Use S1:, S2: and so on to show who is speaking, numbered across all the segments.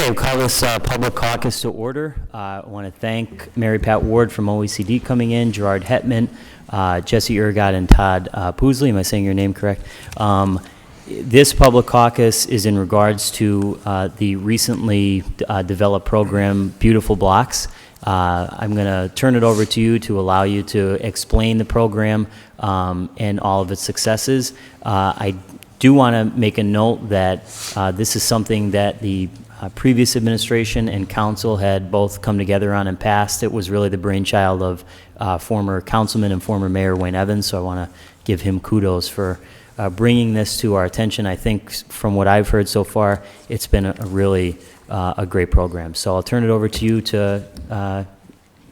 S1: Okay, we'll call this public caucus to order. I want to thank Mary Pat Ward from OECD coming in, Gerard Hetman, Jesse Urgot, and Todd Poosley. Am I saying your name correct? This public caucus is in regards to the recently developed program, Beautiful Blocks. I'm going to turn it over to you to allow you to explain the program and all of its successes. I do want to make a note that this is something that the previous administration and council had both come together on and passed. It was really the brainchild of former councilman and former mayor Wayne Evans, so I want to give him kudos for bringing this to our attention. I think from what I've heard so far, it's been a really a great program. So I'll turn it over to you to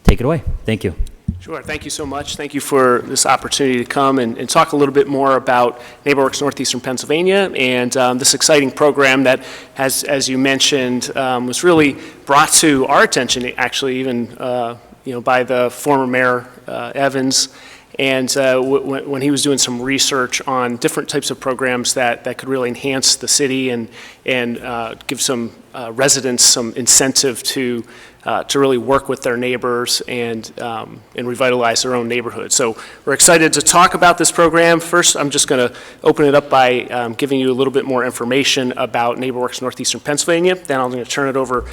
S1: take it away. Thank you.
S2: Sure. Thank you so much. Thank you for this opportunity to come and talk a little bit more about NeighborWorks Northeastern Pennsylvania and this exciting program that, as you mentioned, was really brought to our attention, actually, even by the former Mayor Evans. And when he was doing some research on different types of programs that could really enhance the city and give some residents some incentive to really work with their neighbors and revitalize their own neighborhood. So we're excited to talk about this program. First, I'm just going to open it up by giving you a little bit more information about NeighborWorks Northeastern Pennsylvania. Then I'm going to turn it over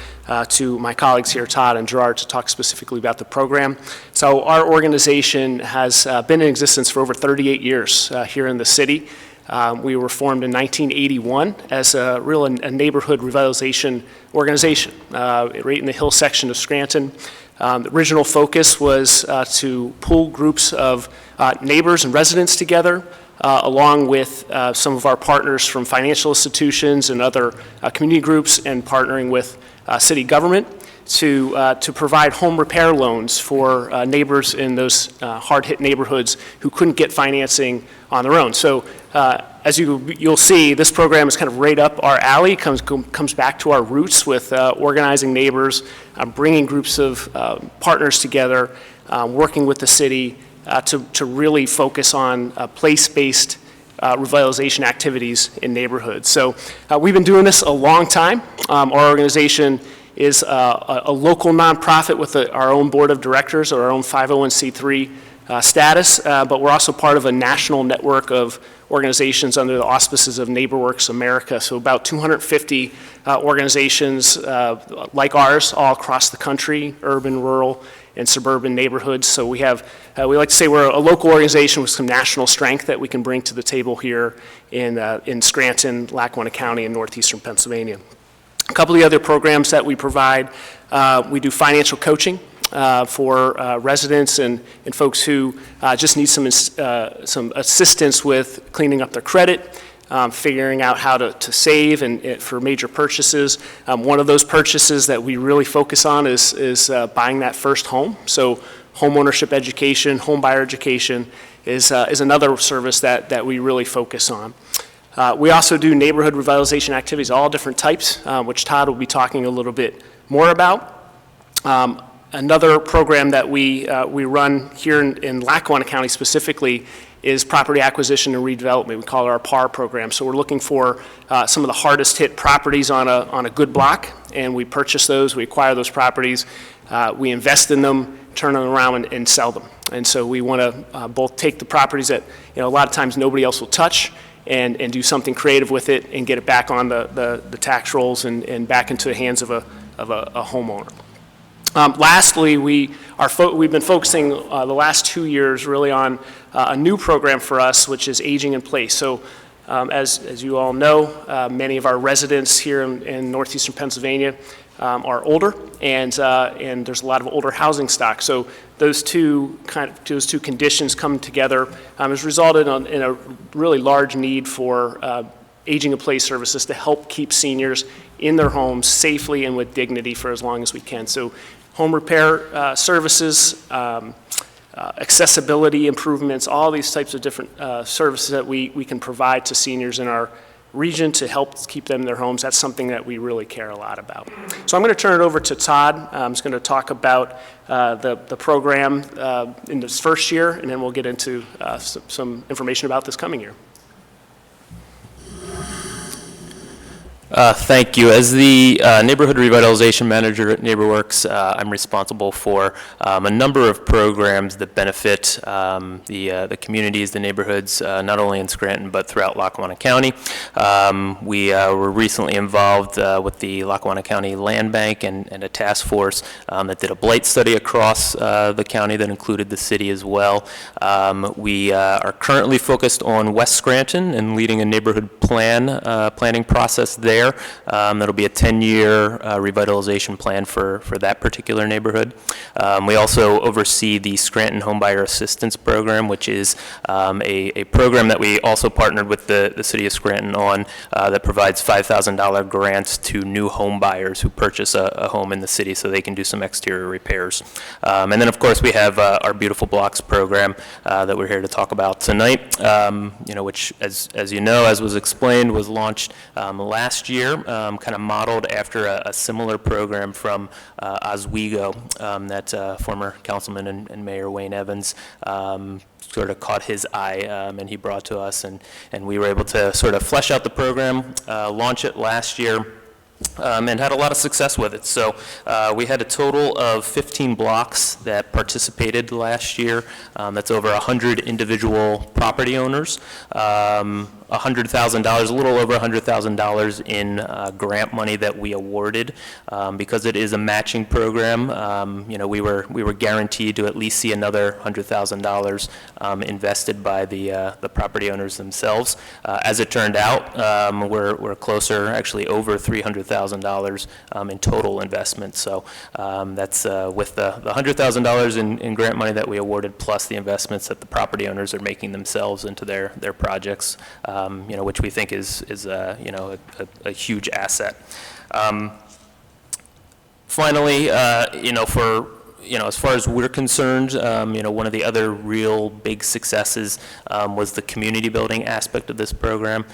S2: to my colleagues here, Todd and Gerard, to talk specifically about the program. So our organization has been in existence for over 38 years here in the city. We were formed in 1981 as a neighborhood revitalization organization right in the hill section of Scranton. The original focus was to pull groups of neighbors and residents together along with some of our partners from financial institutions and other community groups, and partnering with city government to provide home repair loans for neighbors in those hard-hit neighborhoods who couldn't get financing on their own. So as you'll see, this program is kind of right up our alley, comes back to our roots with organizing neighbors, bringing groups of partners together, working with the city to really focus on place-based revitalization activities in neighborhoods. So we've been doing this a long time. Our organization is a local nonprofit with our own board of directors, or our own 501c3 status, but we're also part of a national network of organizations under the auspices of NeighborWorks America. So about 250 organizations like ours all across the country, urban, rural, and suburban neighborhoods. So we like to say we're a local organization with some national strength that we can bring to the table here in Scranton, Lackawanna County, and northeastern Pennsylvania. A couple of the other programs that we provide, we do financial coaching for residents and folks who just need some assistance with cleaning up their credit, figuring out how to save and for major purchases. One of those purchases that we really focus on is buying that first home. So home ownership education, home buyer education is another service that we really focus on. We also do neighborhood revitalization activities, all different types, which Todd will be talking a little bit more about. Another program that we run here in Lackawanna County specifically is property acquisition and redevelopment. We call it our PAR program. So we're looking for some of the hardest hit properties on a good block, and we purchase those, we acquire those properties, we invest in them, turn them around and sell them. And so we want to both take the properties that a lot of times nobody else will touch, and do something creative with it and get it back on the tax rolls and back into the hands of a homeowner. Lastly, we've been focusing the last 2 years really on a new program for us, which is aging in place. So as you all know, many of our residents here in northeastern Pennsylvania are older, and there's a lot of older housing stock. So those two conditions come together has resulted in a really large need for aging in place services to help keep seniors in their homes safely and with dignity for as long as we can. So home repair services, accessibility improvements, all these types of different services that we can provide to seniors in our region to help keep them in their homes. That's something that we really care a lot about. So I'm going to turn it over to Todd. He's going to talk about the program in this first year, and then we'll get into some information about this coming year.
S3: Thank you. As the Neighborhood Revitalization Manager at NeighborWorks, I'm responsible for a number of programs that benefit the communities, the neighborhoods, not only in Scranton, but throughout Lackawanna County. We were recently involved with the Lackawanna County Land Bank and a task force that did a blight study across the county that included the city as well. We are currently focused on West Scranton and leading a neighborhood planning process there. That'll be a 10-year revitalization plan for that particular neighborhood. We also oversee the Scranton Homebuyer Assistance Program, which is a program that we also partnered with the city of Scranton on that provides $5,000 grants to new home buyers who purchase a home in the city so they can do some exterior repairs. And then, of course, we have our Beautiful Blocks program that we're here to talk about tonight, which, as you know, as was explained, was launched last year, kind of modeled after a similar program from Oswego that former Councilman and Mayor Wayne Evans sort of caught his eye and he brought to us, and we were able to sort of flesh out the program, launch it last year, and had a lot of success with it. So we had a total of 15 blocks that participated last year. That's over 100 individual property owners. $100,000, a little over $100,000 in grant money that we awarded. Because it is a matching program, we were guaranteed to at least see another $100,000 invested by the property owners themselves. As it turned out, we're closer, actually over $300,000 in total investment. So that's with the $100,000 in grant money that we awarded, plus the investments that the property owners are making themselves into their projects. Which we think is a huge asset. Finally, as far as we're concerned, one of the other real big successes was the community building aspect of this program.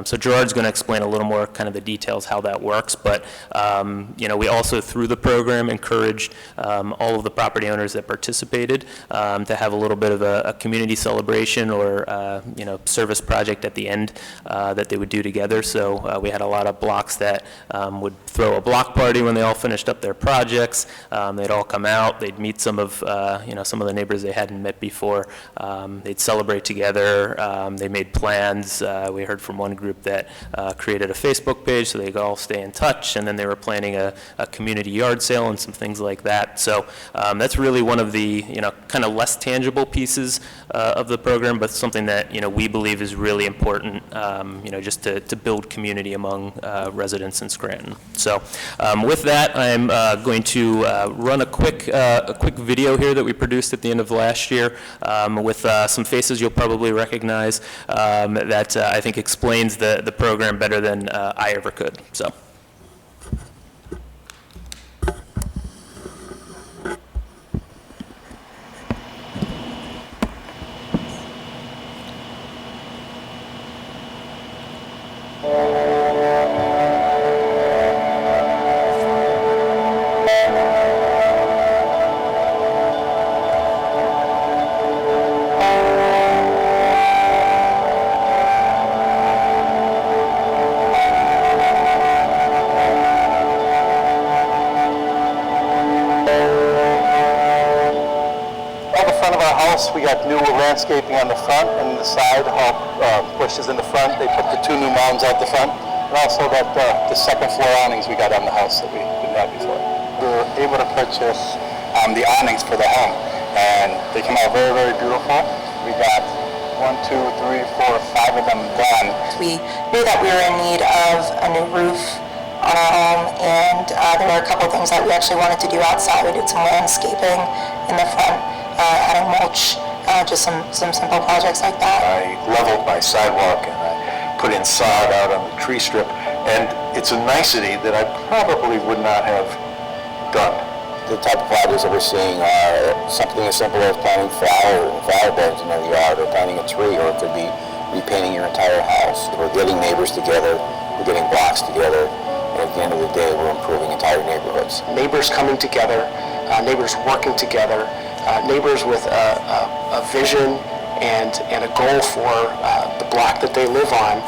S3: So Gerard's going to explain a little more kind of the details how that works, but we also through the program encouraged all of the property owners that participated to have a little bit of a community celebration or service project at the end that they would do together. So we had a lot of blocks that would throw a block party when they all finished up their projects. They'd all come out. They'd meet some of the neighbors they hadn't met before. They'd celebrate together. They made plans. We heard from one group that created a Facebook page so they could all stay in touch, and then they were planning a community yard sale and some things like that. So that's really one of the kind of less tangible pieces of the program, but something that we believe is really important. Just to build community among residents in Scranton. So with that, I'm going to run a quick video here that we produced at the end of last year with some faces you'll probably recognize that I think explains the program better than I ever could. So.
S4: We got new landscaping on the front and the side, all bushes in the front. They put the two new mounds out the front, and also got the second floor awnings we got on the house that we didn't have before. We were able to purchase the awnings for the home, and they came out very, very beautiful. We got 1, 2, 3, 4, 5 of them done.
S5: We knew that we were in need of a new roof on our home, and there were a couple things that we actually wanted to do outside. We did some landscaping in the front, adding mulch, just some simple projects like that.
S6: I leveled my sidewalk and I put in sod out on the tree strip, and it's a nicety that I probably would not have done.
S4: The type of projects that we're seeing are something as simple as planting flower beds in your yard, or planting a tree, or it could be repainting your entire house. We're getting neighbors together, we're getting blocks together, and at the end of the day, we're improving entire neighborhoods.
S2: Neighbors coming together, neighbors working together, neighbors with a vision and a goal for the block that they live on.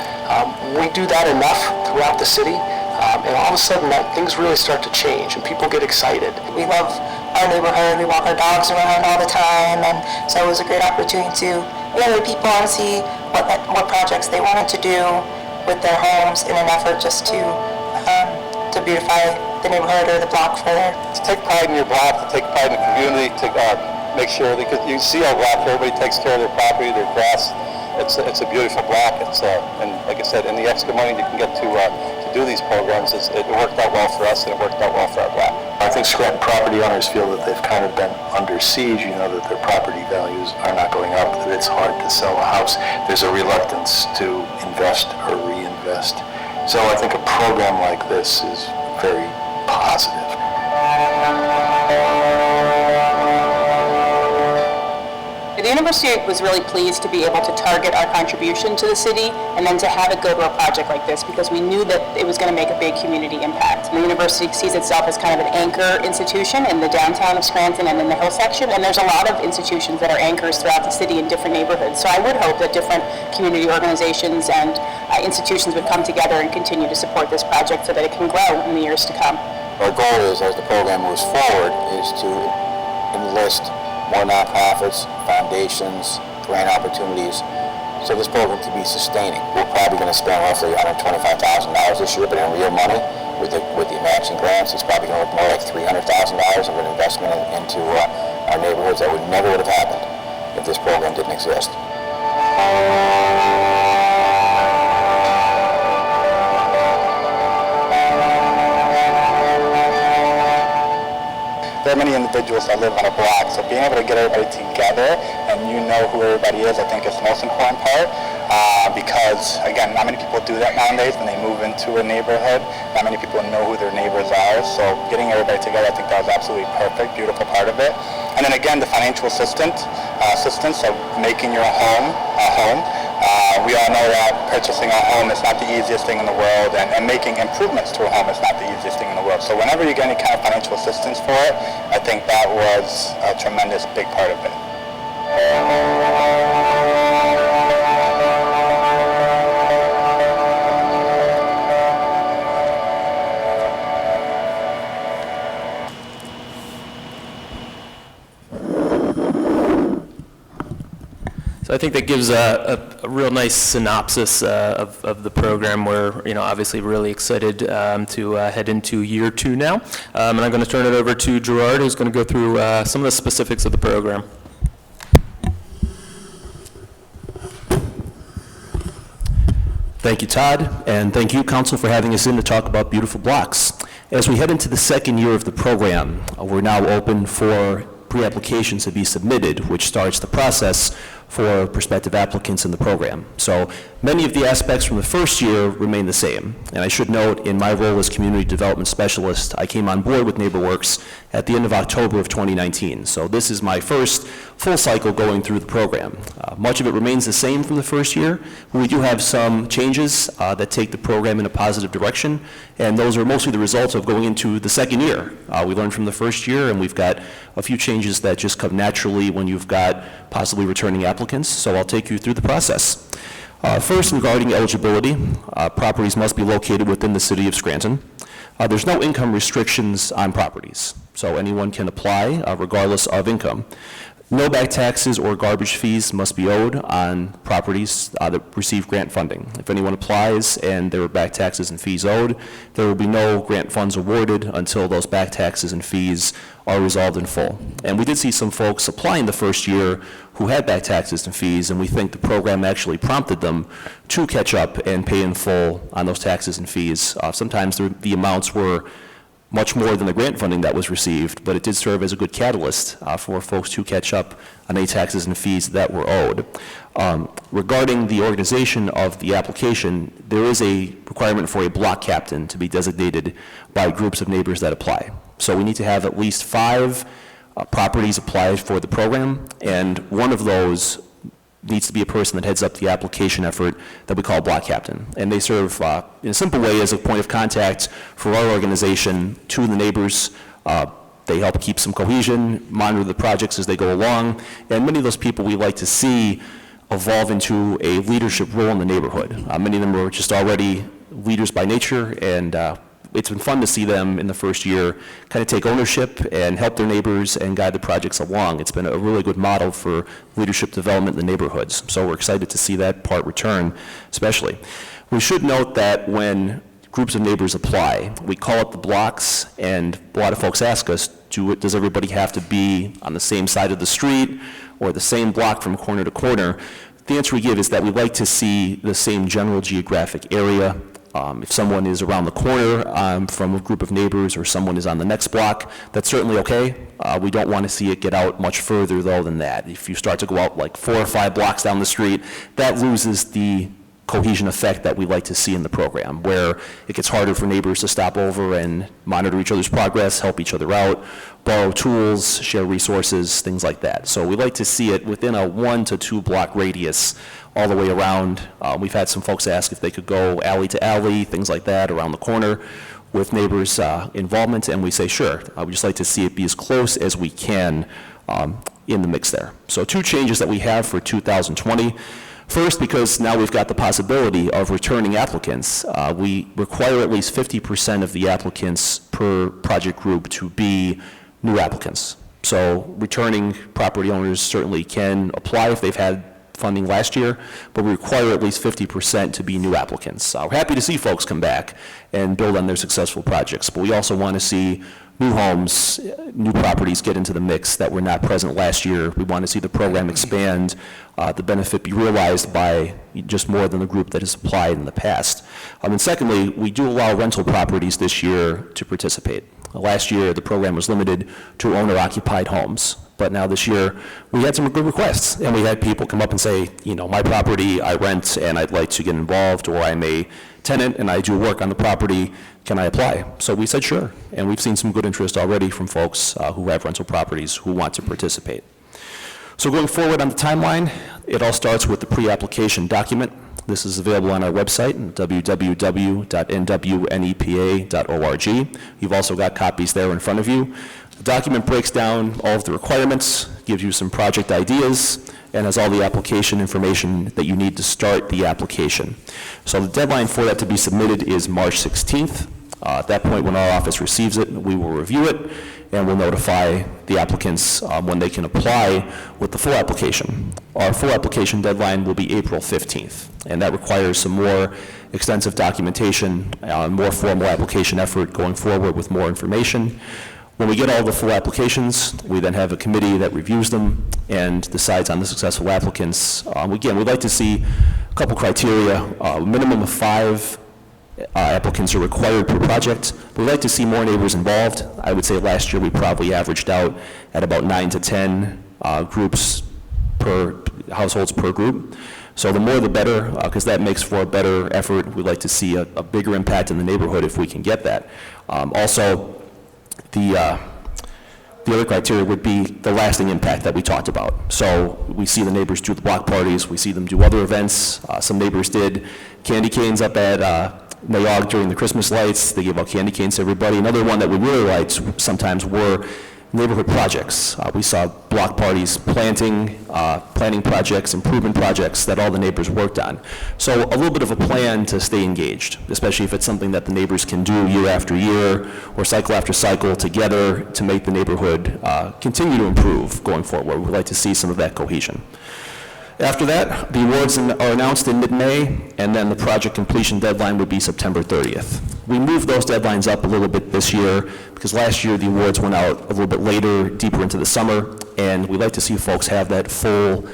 S2: We do that enough throughout the city.
S7: and all of a sudden things really start to change and people get excited.
S5: We love our neighborhood. We walk our dogs around all the time, and so it was a great opportunity to meet other people and see what projects they wanted to do with their homes in an effort just to beautify the neighborhood or the block further.
S4: To take pride in your block, to take pride in the community, to make sure that you see our block, everybody takes care of their property, their grass. It's a beautiful block. And like I said, and the extra money you can get to do these programs, it worked out well for us, and it worked out well for our block.
S6: I think Scranton property owners feel that they've kind of been under siege, that their property values are not going up, that it's hard to sell a house. There's a reluctance to invest or reinvest. So I think a program like this is very positive.
S8: The university was really pleased to be able to target our contribution to the city and then to have it go to a project like this because we knew that it was going to make a big community impact. The university sees itself as kind of an anchor institution in the downtown of Scranton and in the hill section, and there's a lot of institutions that are anchors throughout the city in different neighborhoods. So I would hope that different community organizations and institutions would come together and continue to support this project so that it can grow in the years to come.
S9: Our goal is, as the program moves forward, is to enlist more nonprofits, foundations, grant opportunities, so this program can be sustaining. We're probably going to spend roughly $125,000 this year, but in real money, with the matching grants, it's probably going to look more like $300,000 of an investment into our neighborhoods that never would have happened if this program didn't exist.
S4: There are many individuals that live on a block, so being able to get everybody together and you know who everybody is, I think is the most important part, because, again, not many people do that nowadays when they move into a neighborhood. Not many people know who their neighbors are, so getting everybody together, I think that was absolutely perfect, beautiful part of it. And then again, the financial assistance of making your home a home. We all know that purchasing a home is not the easiest thing in the world, and making improvements to a home is not the easiest thing in the world. So whenever you get any kind of financial assistance for it, I think that was a tremendous big part of it.
S3: So I think that gives a real nice synopsis of the program. We're, obviously really excited to head into year 2 now. And I'm going to turn it over to Gerard, who's going to go through some of the specifics of the program.
S10: Thank you, Todd, and thank you, Council, for having us in to talk about beautiful blocks. As we head into the second year of the program, we're now open for pre-applications to be submitted, which starts the process for prospective applicants in the program. So many of the aspects from the first year remain the same. And I should note, in my role as Community Development Specialist, I came on board with NeighborWorks at the end of October of 2019. So this is my first full cycle going through the program. Much of it remains the same from the first year. We do have some changes that take the program in a positive direction, and those are mostly the results of going into the second year. We learned from the first year, and we've got a few changes that just come naturally when you've got possibly returning applicants, so I'll take you through the process. First, regarding eligibility, properties must be located within the city of Scranton. There's no income restrictions on properties, so anyone can apply regardless of income. No back taxes or garbage fees must be owed on properties that receive grant funding. If anyone applies and there are back taxes and fees owed, there will be no grant funds awarded until those back taxes and fees are resolved in full. And we did see some folks applying the first year who had back taxes and fees, and we think the program actually prompted them to catch up and pay in full on those taxes and fees. Sometimes the amounts were much more than the grant funding that was received, but it did serve as a good catalyst for folks to catch up on any taxes and fees that were owed. Regarding the organization of the application, there is a requirement for a block captain to be designated by groups of neighbors that apply. So we need to have at least 5 properties apply for the program, and one of those needs to be a person that heads up the application effort that we call block captain. And they serve, in a simple way, as a point of contact for our organization to the neighbors. They help keep some cohesion, monitor the projects as they go along, and many of those people we like to see evolve into a leadership role in the neighborhood. Many of them are just already leaders by nature, and it's been fun to see them in the first year kind of take ownership and help their neighbors and guide the projects along. It's been a really good model for leadership development in the neighborhoods. So we're excited to see that part return, especially. We should note that when groups of neighbors apply, we call it the blocks, and a lot of folks ask us, does everybody have to be on the same side of the street or the same block from corner to corner? The answer we give is that we like to see the same general geographic area. If someone is around the corner from a group of neighbors or someone is on the next block, that's certainly okay. We don't want to see it get out much further, though, than that. If you start to go out like 4 or 5 blocks down the street, that loses the cohesion effect that we like to see in the program, where it gets harder for neighbors to stop over and monitor each other's progress, help each other out, borrow tools, share resources, things like that. So we like to see it within a 1 to 2 block radius all the way around. We've had some folks ask if they could go alley to alley, things like that, around the corner with neighbors' involvement, and we say sure. We just like to see it be as close as we can in the mix there. So 2 changes that we have for 2020. First, because now we've got the possibility of returning applicants. We require at least 50% of the applicants per project group to be new applicants. So returning property owners certainly can apply if they've had funding last year, but we require at least 50% to be new applicants. We're happy to see folks come back and build on their successful projects, but we also want to see new homes, new properties get into the mix that were not present last year. We want to see the program expand, the benefit be realized by just more than the group that has applied in the past. And secondly, we do allow rental properties this year to participate. Last year, the program was limited to owner-occupied homes, but now this year, we had some good requests, and we had people come up and say, you know, my property, I rent, and I'd like to get involved, or I'm a tenant, and I do work on the property, can I apply? So we said sure, and we've seen some good interest already from folks who have rental properties who want to participate. So going forward on the timeline, it all starts with the pre-application document. This is available on our website, www.nwnepa.org. You've also got copies there in front of you. The document breaks down all of the requirements, gives you some project ideas, and has all the application information that you need to start the application. So the deadline for that to be submitted is March 16th. At that point, when our office receives it, we will review it, and we'll notify the applicants when they can apply with the full application. Our full application deadline will be April 15th, and that requires some more extensive documentation, more formal application effort going forward with more information. When we get all the full applications, we then have a committee that reviews them and decides on the successful applicants. Again, we'd like to see a couple criteria. A minimum of 5 applicants are required per project. We'd like to see more neighbors involved. I would say last year we probably averaged out at about 9 to 10 groups per households per group. So the more the better, because that makes for a better effort. We'd like to see a bigger impact in the neighborhood if we can get that. Also, the other criteria would be the lasting impact that we talked about. So we see the neighbors do the block parties, we see them do other events. Some neighbors did candy canes up at NeighborWorks during the Christmas lights. They gave out candy canes to everybody. Another one that we really liked sometimes were neighborhood projects. We saw block parties, planting projects, improvement projects that all the neighbors worked on. So a little bit of a plan to stay engaged, especially if it's something that the neighbors can do year after year or cycle after cycle together to make the neighborhood continue to improve going forward. We'd like to see some of that cohesion. After that, the awards are announced in mid-May, and then the project completion deadline would be September 30th. We moved those deadlines up a little bit this year because last year the awards went out a little bit later, deeper into the summer, and we'd like to see folks have that full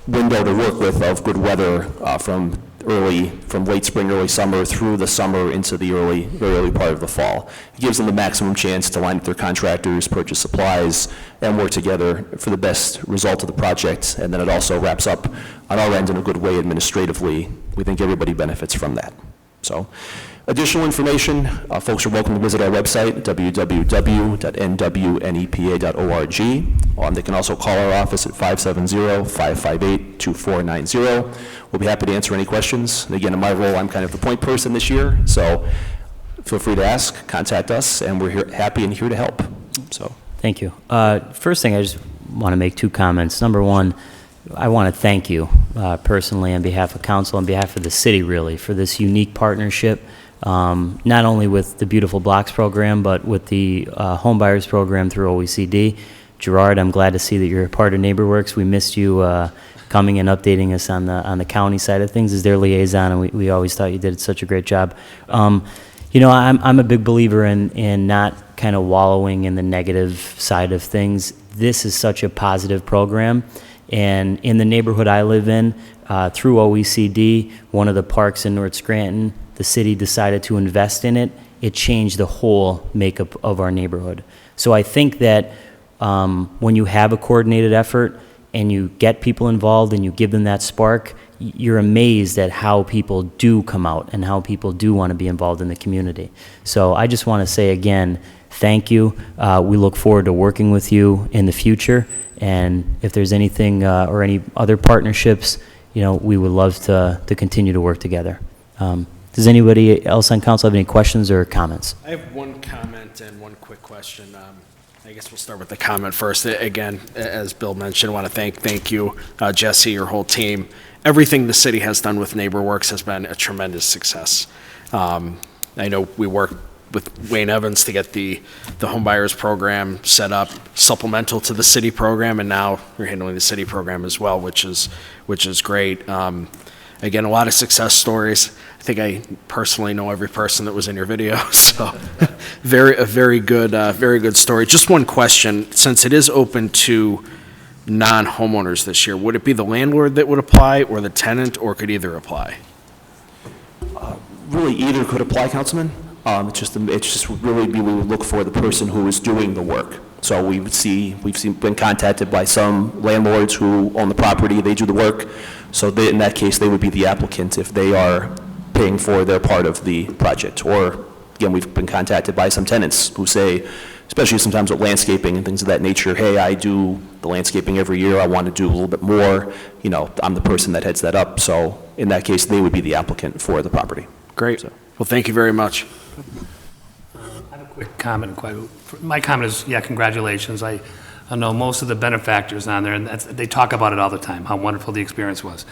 S10: window to work with of good weather from late spring, early summer through the summer into the very early part of the fall. It gives them the maximum chance to line up their contractors, purchase supplies, and work together for the best result of the project. And then it also wraps up on our end in a good way administratively. We think everybody benefits from that. So additional information, folks are welcome to visit our website, www.nwnepa.org. They can also call our office at 570-558-2490. We'll be happy to answer any questions. And again, in my role, I'm kind of the point person this year, so feel free to ask, contact us, and we're happy and here to help. So,
S1: thank you. First thing, I just want to make 2 comments. Number one, I want to thank you personally on behalf of council, on behalf of the city really, for this unique partnership not only with the Beautiful Blocks program, but with the home buyers program through OECD. Gerard, I'm glad to see that you're a part of NeighborWorks. We missed you coming and updating us on the county side of things as their liaison, and we always thought you did such a great job. You know, I'm a big believer in not kind of wallowing in the negative side of things. This is such a positive program, and in the neighborhood I live in, through OECD, one of the parks in North Scranton, the city decided to invest in it. It changed the whole makeup of our neighborhood. So I think that when you have a coordinated effort and you get people involved and you give them that spark, you're amazed at how people do come out and how people do want to be involved in the community. So I just want to say again, thank you. We look forward to working with you in the future. And if there's anything or any other partnerships, you know, we would love to continue to work together. Does anybody else on council have any questions or comments?
S7: I have one comment and one quick question. I guess we'll start with the comment first. Again, as Bill mentioned, I want to thank you, Jesse, your whole team. Everything the city has done with NeighborWorks has been a tremendous success. I know we worked with Wayne Evans to get the home buyers program set up, supplemental to the city program, and now you're handling the city program as well, which is great. Again, a lot of success stories. I think I personally know every person that was in your video, so a very good story. Just one question, since it is open to non-homeowners this year, would it be the landlord that would apply or the tenant, or could either apply?
S10: Really, either could apply, Councilman. It's just really we would look for the person who is doing the work. So we've been contacted by some landlords who own the property, they do the work. So in that case, they would be the applicant if they are paying for their part of the project. Or, again, we've been contacted by some tenants who say, especially sometimes with landscaping and things of that nature, hey, I do the landscaping every year, I want to do a little bit more, you know, I'm the person that heads that up. So in that case, they would be the applicant for the property.
S7: Great. So. Well, thank you very much.
S11: I have a quick comment. My comment is, yeah, congratulations. I know most of the benefactors on there, and they talk about it all the time, how wonderful the experience was.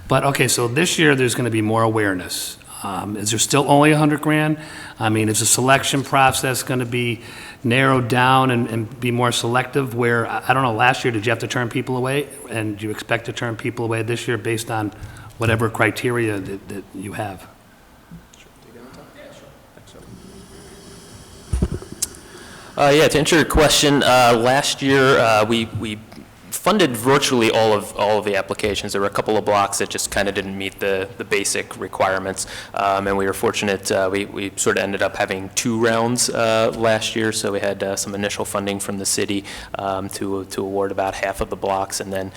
S11: But, okay, so this year there's going to be more awareness. Is there still only $100,000? I mean, is the selection process going to be narrowed down and be more selective where, I don't know, last year did you have to turn people away? And do you expect to turn people away this year based on whatever criteria that you have?
S3: Yeah, to answer your question, last year we funded virtually all of the applications. There were a couple of blocks that just kind of didn't meet the basic requirements, and we were fortunate. We sort of ended up having 2 rounds last year, so we had some initial funding from the city to award about half of the blocks, and then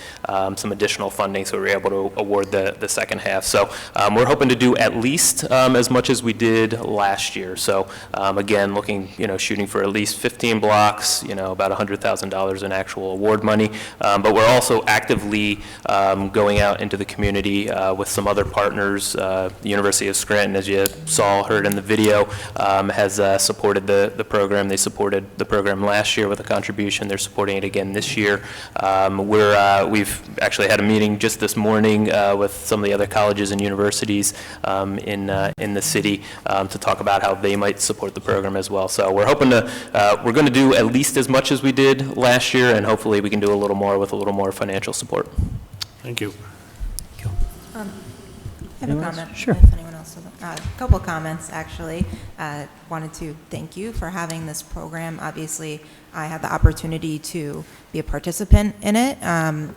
S3: some additional funding, so we were able to award the second half. So we're hoping to do at least as much as we did last year. So again, looking, shooting for at least 15 blocks, about $100,000 in actual award money. But we're also actively going out into the community with some other partners. The University of Scranton, as you heard in the video, has supported the program. They supported the program last year with a contribution. They're supporting it again this year. We've actually had a meeting just this morning with some of the other colleges and universities in the city to talk about how they might support the program as well. So we're hoping we're going to do at least as much as we did last year, and hopefully we can do a little more with a little more financial support.
S11: Thank you.
S12: I have a comment.
S1: Sure.
S12: If anyone else doesn't. A couple comments, actually. Wanted to thank you for having this program. Obviously, I had the opportunity to be a participant in it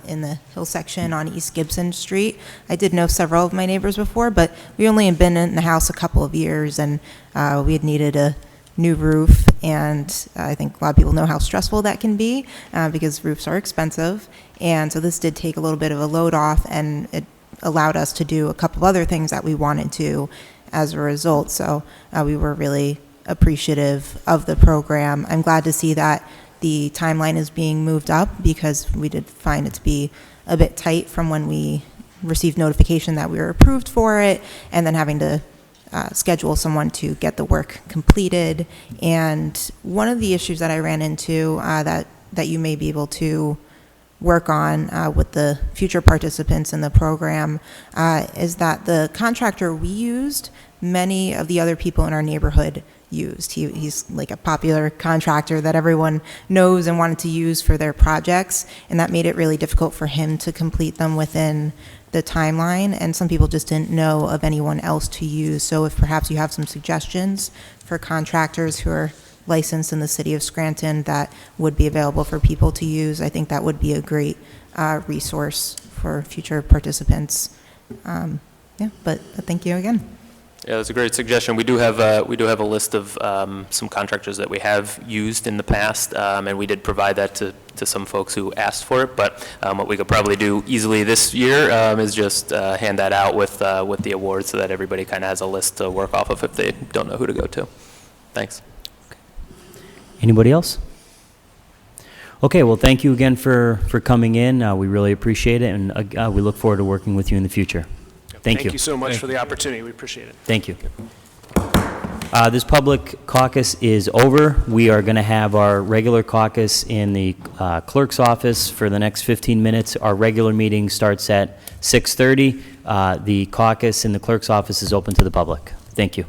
S12: in the hill section on East Gibson Street. I did know several of my neighbors before, but we only had been in the house a couple of years, and we had needed a new roof, and I think a lot of people know how stressful that can be because roofs are expensive, and so this did take a little bit of a load off, and it allowed us to do a couple of other things that we wanted to as a result. So we were really appreciative of the program. I'm glad to see that the timeline is being moved up because we did find it to be a bit tight from when we received notification that we were approved for it, and then having to schedule someone to get the work completed. And one of the issues that I ran into that you may be able to work on with the future participants in the program is that the contractor we used, many of the other people in our neighborhood used. He's like a popular contractor that everyone knows and wanted to use for their projects, and that made it really difficult for him to complete them within the timeline, and some people just didn't know of anyone else to use. So if perhaps you have some suggestions for contractors who are licensed in the city of Scranton that would be available for people to use, I think that would be a great resource for future participants. But thank you again.
S3: Yeah, that's a great suggestion. We do have a list of some contractors that we have used in the past, and we did provide that to some folks who asked for it. But what we could probably do easily this year is just hand that out with the awards so that everybody kind of has a list to work off of if they don't know who to go to. Thanks.
S1: Anybody else? Okay, well, thank you again for coming in. We really appreciate it, and we look forward to working with you in the future. Thank you.
S2: Thank you so much for the opportunity. We appreciate it.
S1: Thank you. This public caucus is over. We are going to have our regular caucus in the clerk's office for the next 15 minutes. Our regular meeting starts at 6:30. The caucus in the clerk's office is open to the public. Thank you.